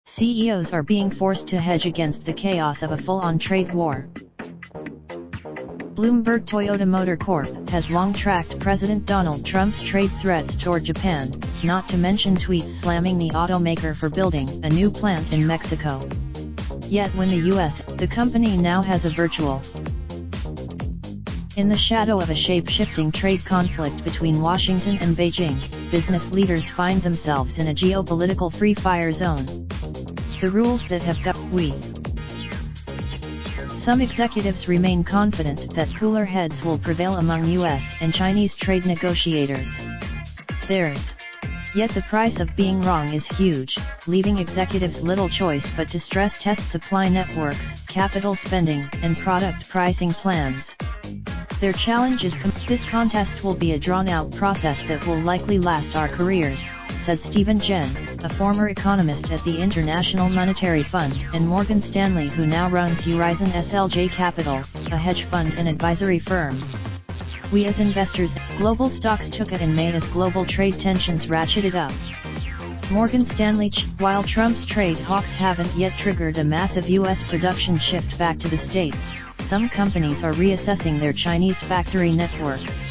CEOs are being forced to hedge against the chaos of a full-on trade war. Bloomberg Toyota Motor Corp has long tracked President Donald Trump's trade threats toward Japan, not to mention tweets slamming the automaker for building a new plant in Mexico. Yet when the company now has a virtual. In the shadow of a shape-shifting trade conflict between Washington and Beijing, business leaders find themselves in a geopolitical free-fire zone. The rules that have Some executives remain confident that cooler heads will prevail among US and Chinese trade negotiators. Yet the price of being wrong is huge, leaving executives little choice but to stress test supply networks, capital spending, and product pricing plans. Their challenge is this contest will be a drawn-out process that will likely last our careers, said Stephen Jen, a former economist at the International Monetary Fund and Morgan Stanley who now runs Horizon SLJ Capital, a hedge fund and advisory firm. We as investors, global stocks took it in May as global trade tensions ratcheted up. Morgan Stanley, while Trump's trade hawks haven't yet triggered a massive US production shift back to the States, some companies are reassessing their Chinese factory networks.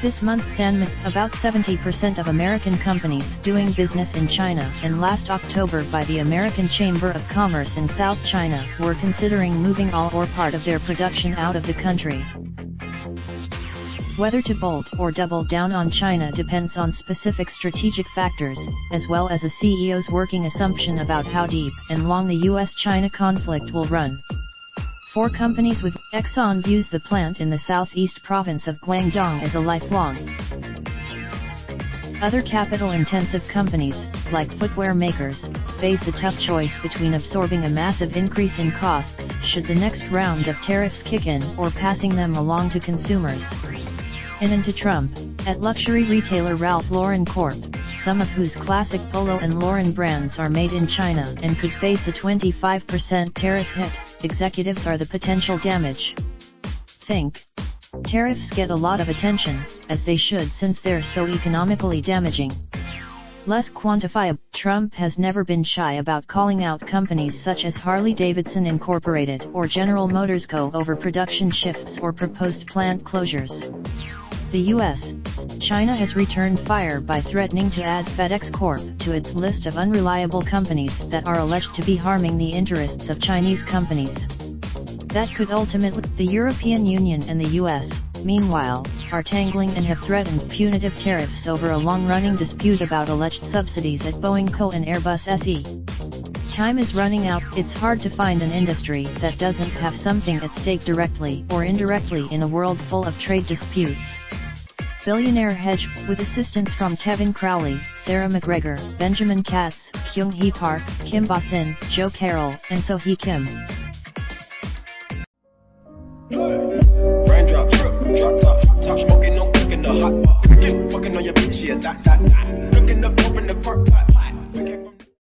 This month about 70% of American companies doing business in China and last October by the American Chamber of Commerce in South China were considering moving all or part of their production out of the country. Whether to bolt or double down on China depends on specific strategic factors, as well as a CEO's working assumption about how deep and long the US-China conflict will run. For companies with Exxon views the plant in the southeast province of Guangdong as a lifelong. Other capital-intensive companies, like footwear makers, face a tough choice between absorbing a massive increase in costs should the next round of tariffs kick in or passing them along to consumers. And to Trump, at luxury retailer Ralph Lauren Corp., some of whose classic Polo and Lauren brands are made in China and could face a 25% tariff hit, executives are the potential damage. Tariffs get a lot of attention, as they should since they're so economically damaging. Less quantifiable, Trump has never been shy about calling out companies such as Harley-Davidson Incorporated or General Motors Co. over production shifts or proposed plant closures. China has returned fire by threatening to add FedEx Corp. To its list of unreliable companies that are alleged to be harming the interests of Chinese companies. That could ultimately. The European Union and the US, meanwhile, are tangling and have threatened punitive tariffs over a long-running dispute about alleged subsidies at Boeing Co. and Airbus SE. Time is running out. It's hard to find an industry that doesn't have something at stake directly or indirectly in a world full of trade disputes. Billionaire hedge, with assistance from Kevin Crowley, Sarah McGregor, Benjamin Katz, Kyung-hee Park, Kim Bosin, Joe Carroll, and So-hee Kim. Raindrop, drop top smoking, no cooking the hot pot. Fucking on your bitch, yeah, that. Looking up, open the park pot.